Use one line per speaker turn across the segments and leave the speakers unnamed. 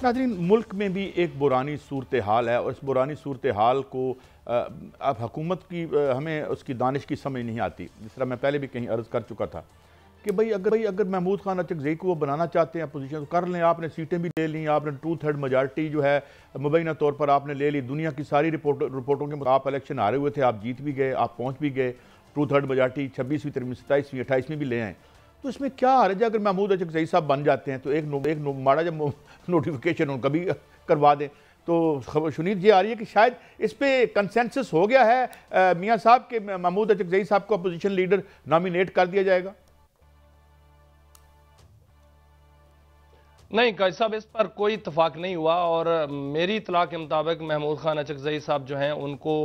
नाज़रीन, मुल्क में भी एक बुरानी सूरत हाल है और इस बुरानी सूरत हाल को अब हुकूमत की हमें उसकी दानिश की समझ नहीं आती। जिस तरह मैं पहले भी कहीं अर्ज़ कर चुका था कि भाई अगर महमूद खान अचकज़ई को वो बनाना चाहते हैं अपोजिशन तो कर लें। आपने सीटें भी ले ली, आपने 2/3 मेजॉरिटी जो है मुबैना तौर पर आपने ले ली। दुनिया की सारी रिपोर्टों के मुताबिक आप इलेक्शन हारे हुए थे, आप जीत भी गए, आप पहुँच भी गए। 2/3 मेजॉरिटी 26वीं 27वीं 28वीं भी ले आए। तो इसमें क्या हर्ज है अगर महमूद अचकज़ई साहब बन जाते हैं तो एक माड़ा जब नोटिफिकेशन उनका भी करवा दें। तो खबर सुनीत जी आ रही है कि शायद इस पे कंसेंसस हो गया है मियां साहब के महमूद अचकज़ई साहब को अपोजिशन लीडर नॉमिनेट कर दिया जाएगा।
नहीं काजी साहब, इस पर कोई इतफाक नहीं हुआ और मेरी इतला के मुताबिक महमूद खान अचकज़ई साहब जो हैं उनको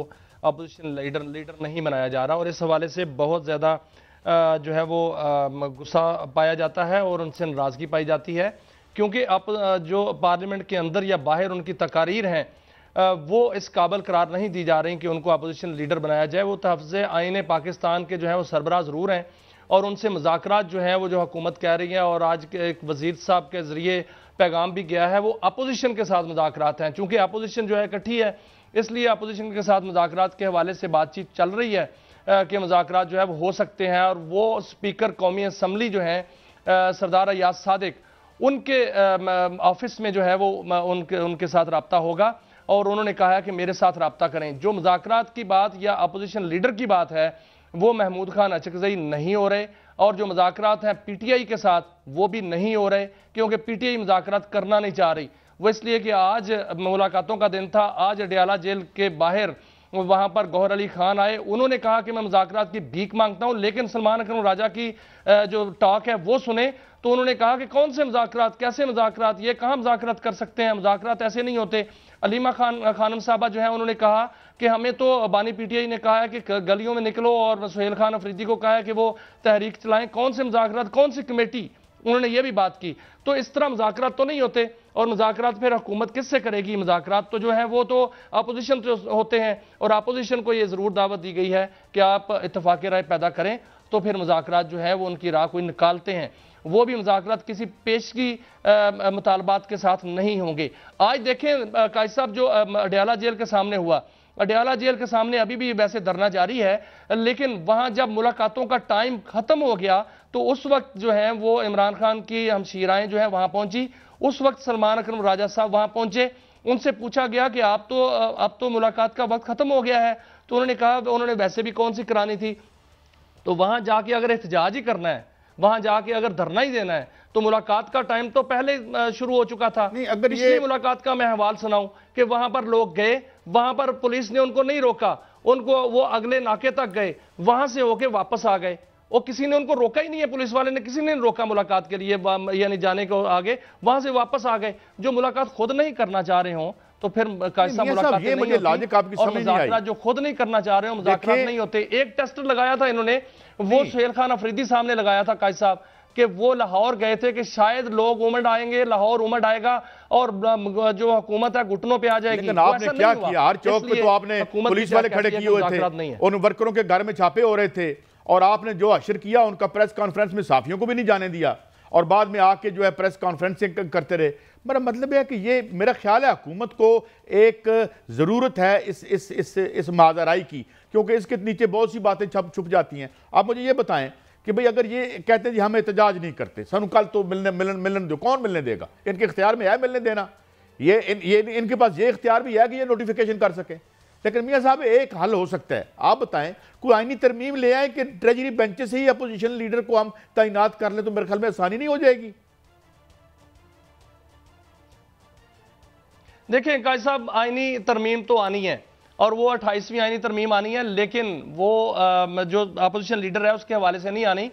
अपोजिशन लीडर नहीं बनाया जा रहा और इस हवाले से बहुत ज़्यादा जो है वो गुस्सा पाया जाता है और उनसे नाराज़गी पाई जाती है, क्योंकि अब जो पार्लियामेंट के अंदर या बाहर उनकी तकारीर हैं वो इस काबिल करार नहीं दी जा रही कि उनको अपोजिशन लीडर बनाया जाए। वो तहफ़्ज़े आईन पाकिस्तान के जो है वो सरबराह ज़रूर हैं और उनसे मुज़ाकरात जो हैं वो जो हुकूमत कह रही है और आज के एक वज़ीर साहब के ज़रिए पैगाम भी गया है, वो अपोजिशन के साथ मुज़ाकरात हैं। चूँकि अपोजिशन जो है इकट्ठी है, इसलिए अपोजिशन के साथ मुज़ाकरात के हवाले से बातचीत चल रही है कि मुज़ाकरात जो है वो हो सकते हैं। और वो स्पीकर कौमी असम्बली जो है सरदार अयाज सादिक, उनके ऑफिस में जो है वो उनके साथ रब्ता होगा और उन्होंने कहा है कि मेरे साथ रब्ता करें। जो मुज़ाकरात की बात या अपोजिशन लीडर की बात है वो महमूद खान अचकज़ई नहीं हो रहे और जो मुज़ाकरात हैं पीटीआई के साथ वो भी नहीं हो रहे, क्योंकि पीटीआई मुज़ाकरात करना नहीं चाह रही। वो इसलिए कि आज मुलाकातों का दिन था। आज अडयाला जेल के बाहर वहां पर गौहर अली खान आए, उन्होंने कहा कि मैं मुज़ाकरात की भीख मांगता हूं, लेकिन सलमान अकरम राजा की जो टॉक है वो सुने। तो उन्होंने कहा कि कौन से मुज़ाकरात, कैसे मुज़ाकरात, ये कहां मुज़ाकरात कर सकते हैं, मुज़ाकरात ऐसे नहीं होते। अलीमा खानम साहबा जो है उन्होंने कहा कि हमें तो बानी पीटीआई ने कहा है कि गलियों में निकलो और सुहेल खान अफरीदी को कहा है कि वो तहरीक चलाएं। कौन से मुज़ाकरात, कौन सी कमेटी, उन्होंने ये भी बात की। तो इस तरह मुज़ाकरात तो नहीं होते और मुज़ाकरात फिर हुकूमत किससे करेगी? मुज़ाकरात तो जो है वो तो अपोजिशन तो होते हैं और अपोजिशन को ये ज़रूर दावत दी गई है कि आप इत्तफाक राय पैदा करें तो फिर मुज़ाकरात जो है वो उनकी राह कोई निकालते हैं। वो भी मुज़ाकरात किसी पेशगी मुतालबात के साथ नहीं होंगे। आज देखें काजी साहब, जो अडयाला जेल के सामने हुआ, अडयाला जेल के सामने अभी भी वैसे धरना जारी है, लेकिन वहां जब मुलाकातों का टाइम खत्म हो गया तो उस वक्त जो है वो इमरान खान की हमशीराएं जो है वहां पहुंची। उस वक्त सलमान अकरम राजा साहब वहां पहुंचे, उनसे पूछा गया कि अब तो मुलाकात का वक्त खत्म हो गया है। तो उन्होंने कहा उन्होंने वैसे भी कौन सी करानी थी, तो वहां जाके अगर एहतजाज ही करना है, वहां जाके अगर धरना ही देना है तो मुलाकात का टाइम तो पहले शुरू हो चुका था।
नहीं, अगर
पिछली मुलाकात का मैं हवाल सुनाऊं कि वहां पर लोग गए, वहां पर पुलिस ने उनको नहीं रोका, उनको वो अगले नाके तक गए, वहां से होके वापस आ गए। वो किसी ने उनको रोका ही नहीं है, पुलिस वाले ने किसी ने रोका मुलाकात के लिए यानी जाने को आगे, वहां से वापस आ गए। जो मुलाकात खुद नहीं करना चाह रहे हो तो फिर कैसा मुलाकात नहीं होती, और मुज़ाकरात जो खुद नहीं करना चाह रहे हो मुज़ाकरात नहीं होते। एक टेस्ट लगाया था इन्होंने, वो सुहेल खान अफरीदी सामने लगाया था काजी साहब, कि वो लाहौर गए थे कि शायद लोग उमड़ आएंगे, लाहौर उमड़ आएगा और जो हुकूमत है घुटनों पे आ जाएगी।
लेकिन आपने क्या किया? हर चौक पे तो आपने पुलिस वाले खड़े किए हुए थे, उन वर्करों के घर में छापे हो रहे थे और आपने जो हशर किया उनका प्रेस कॉन्फ्रेंस में साफियों को भी नहीं जाने दिया और बाद में आके जो है प्रेस कॉन्फ्रेंसिंग करते रहे। मेरा मतलब है कि ये मेरा ख्याल है हुकूमत को एक ज़रूरत है इस माजराई की, क्योंकि इसके नीचे बहुत सी बातें छुप जाती हैं। आप मुझे ये बताएं कि भाई अगर ये कहते हैं जी हम एहतजाज नहीं करते, सानू कल तो मिलने दो, कौन मिलने देगा? इनके इख्तियार में है मिलने देना, ये इनके पास ये इख्तियार भी है कि ये नोटिफिकेशन कर सके। लेकिन मियां साहब एक हल हो सकता है, आप बताएं कोई आईनी तरमीम ले आए कि ट्रेजरी बेंच से ही अपोजिशन लीडर को हम तैनात कर लें, तो मेरे ख्याल में आसानी नहीं हो जाएगी।
देखिए काजी साहब, आईनी तरमीम तो आनी है और वो 28वीं आईनी तरमीम आनी है, लेकिन वो जो अपोजिशन लीडर है उसके हवाले से नहीं आनी।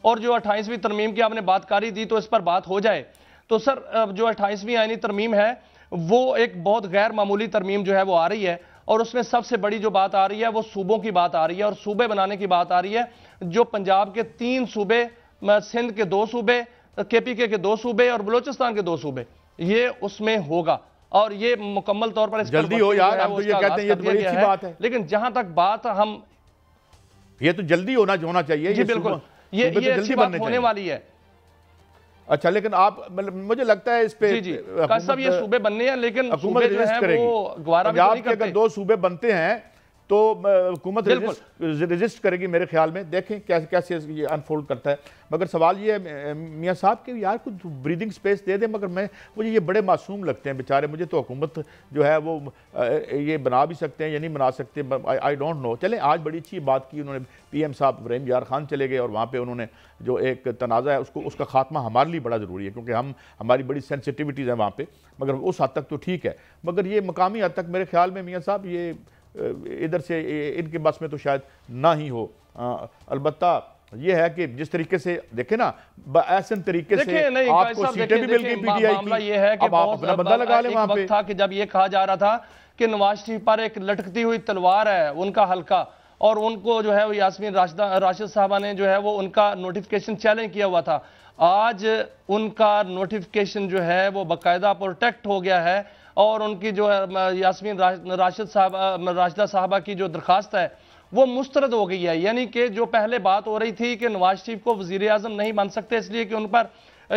और जो 28वीं तरमीम की आपने बात करी दी तो इस पर बात हो जाए तो सर, जो 28वीं आईनी तरमीम है वो एक बहुत गैर मामूली तरमीम जो है वो आ रही है और उसमें सबसे बड़ी जो बात आ रही है वो सूबों की बात आ रही है और सूबे बनाने की बात आ रही है। जो पंजाब के 3 सूबे, सिंध के 2 सूबे, केपीके के 2 सूबे और बलोचिस्तान के 2 सूबे, ये उसमें होगा और ये मुकम्मल तौर पर
जल्दी हो यार, हम तो ये कहते हैं ये तो बड़ी अच्छी बात है।
लेकिन जहां तक बात हम
ये तो जल्दी होना चाहिए।
जी बिल्कुल, ये अच्छी बात होने वाली है।
अच्छा, लेकिन आप मतलब मुझे लगता है इस पे
जी सब ये सूबे बनने हैं, लेकिन
हुकूमत
रजिस्ट करेगी।
पंजाब के अगर 2 सूबे बनते हैं तो हुकूमत रजिस्ट करेगी मेरे ख्याल में। देखें कैसे कैसे ये अनफोल्ड करता है। मगर सवाल ये है मियाँ साहब के यार कुछ ब्रीदिंग स्पेस दे दें। मगर मुझे ये बड़े मासूम लगते हैं बेचारे। मुझे तो हुकूमत जो है वो ये बना भी सकते हैं या नहीं बना सकते, आई डोंट नो। चलें, आज बड़ी अच्छी बात की उन्होंने, PM साहब इब्राहिम यार खान चले गए और वहाँ पर उन्होंने जो एक तनाज़ा है उसका खात्मा हमारे लिए बड़ा ज़रूरी है, क्योंकि हमारी बड़ी सेंसिटिविटीज़ हैं वहाँ पर। मगर उस हद तक तो ठीक है, मगर ये मकामी हद तक मेरे ख्याल में मियाँ साहब ये इधर से इनके बस में तो शायद ना ही हो। अलबत्ता ये है कि जिस तरीके से देखे ना, ऐसे तरीके से आपको सीटें भी मिल गई PTI की,
ये है कि
अब आप अपना बंदा लगा लें वहां पे।
था कि जब ये कहा जा रहा था कि नवाज शरीफ पर एक लटकती हुई तलवार है उनका हल्का, और उनको जो है वो यास्मीन राशिद साहबा ने जो है वो उनका नोटिफिकेशन चैलेंज किया हुआ था। आज उनका नोटिफिकेशन जो है वो बाकायदा प्रोटेक्ट हो गया है, और उनकी जो है यास्मीन राशिदा साहबा की जो दरखास्त है वो मुस्तरद हो गई है। यानी कि जो पहले बात हो रही थी कि नवाज शरीफ को वजीर आजम नहीं बन सकते इसलिए कि उन पर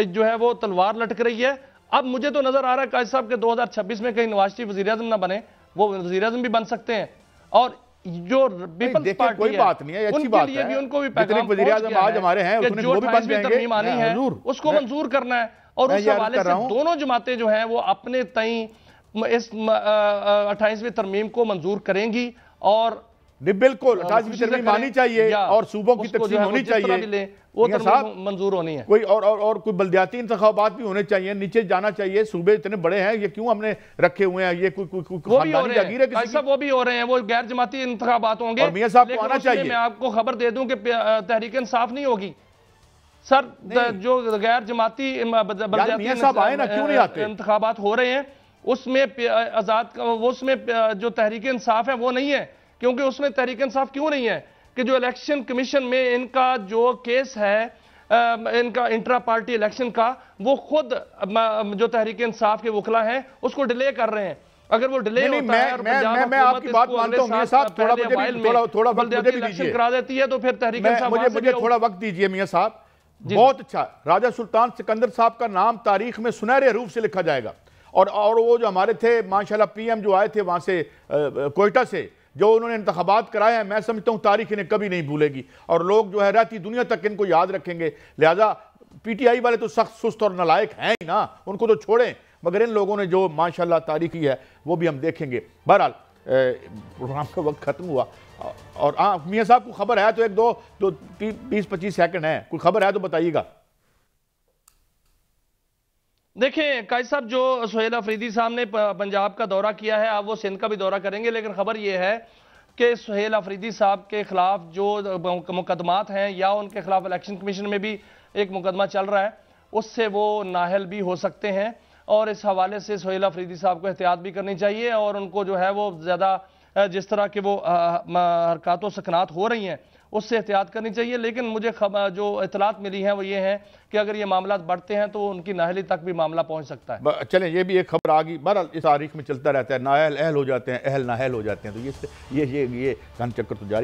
जो है वो तलवार लटक रही है, अब मुझे तो नजर आ रहा है काजी साहब के 2026 में कहीं नवाज शरीफ वजीर आजम ना बने, वो वजीर आजम भी बन सकते हैं। और जो पीपल्स पार्टी
कोई बात नहीं है, अच्छी बात है,
भी उनको भी
वजीर आजम आज हमारे हैं,
जो 28वीं तरमीम आनी है उसको मंजूर करना है। और उस हवाले से दोनों जमातें जो है वो अपने तई इस 28वीं तरमीम को मंजूर करेंगी, और
बिल्कुल 28वीं तरमीम आनी चाहिए और सूबों की तकसीम होनी चाहिए,
वो मंजूर होनी है।
कोई और कोई बल्दियाती इंतखाबात भी होने चाहिए, नीचे जाना चाहिए। सूबे इतने बड़े हैं, ये क्यों हमने रखे हुए हैं? ये कोई खानदानी जागीर है किसी की?
वो भी हो रहे हैं, वो गैर जमाती इंतखाबात होंगे।
और मियां साहब को आना चाहिए।
मैं आपको खबर दे दूं कि तहरीक इंसाफ नहीं होगी सर, जो गैर जमाती इंतखाबात हो रहे हैं उसमें उसमें जो तहरीक इंसाफ है वो नहीं है। क्योंकि उसमें तहरीक इंसाफ क्यों नहीं है कि जो इलेक्शन कमीशन में इनका जो केस है इनका इंट्रा पार्टी इलेक्शन का, वो खुद जो तहरीक इंसाफ के वकला हैं उसको डिले कर रहे हैं। अगर वो डिले होता है और
मैं आपकी बात मानता हूं मियां साहब, थोड़ा वक्त मुझे भी दीजिए,
करा देती है तो फिर तहरीक इंसाफ
मुझे थोड़ा वक्त दीजिए मियां साहब। बहुत अच्छा, राजा सुल्तान सिकंदर साहब का नाम तारीख में सुनहरे हरूफ से लिखा जाएगा। और वो जो हमारे थे माशाल्लाह PM जो आए थे वहां से कोयटा से, जो उन्होंने इंतखाबात कराए हैं, मैं समझता हूं तारीख इन्हें कभी नहीं भूलेगी और लोग जो है रहती दुनिया तक इनको याद रखेंगे। लिहाजा PTI वाले तो सख्त सुस्त और नालायक हैं ही ना, उनको तो छोड़ें, मगर इन लोगों ने जो माशाल्लाह तारीख की है वो भी हम देखेंगे। बहरहाल प्रोग्राम का वक्त खत्म हुआ और हाँ मियां साहब को खबर है तो 20-25 सेकंड है, कोई खबर है तो बताइएगा।
देखिए काजी साहब, जो सुहेल अफरीदी साहब ने पंजाब का दौरा किया है, अब वो सिंध का भी दौरा करेंगे, लेकिन खबर यह है कि सुहेल अफरीदी साहब के खिलाफ जो मुकदमात हैं या उनके खिलाफ इलेक्शन कमीशन में भी एक मुकदमा चल रहा है, उससे वो नाअहल भी हो सकते हैं। और इस हवाले से सुहेल अफरीदी साहब को एहतियात भी करनी चाहिए और उनको जो है वो ज़्यादा जिस तरह के वो हरकत व सकनात हो रही हैं उससे एहतियात करनी चाहिए। लेकिन मुझे जो इतलात मिली हैं वो ये हैं कि अगर ये मामला बढ़ते हैं तो उनकी नाअहली तक भी मामला पहुंच सकता है।
चलें, ये भी एक खबर आ गई। बहरहाल इस तारीख में चलता रहता है, नाअहल अहल हो जाते हैं, अहल नाअहल हो जाते हैं, तो ये चक्कर तो जारी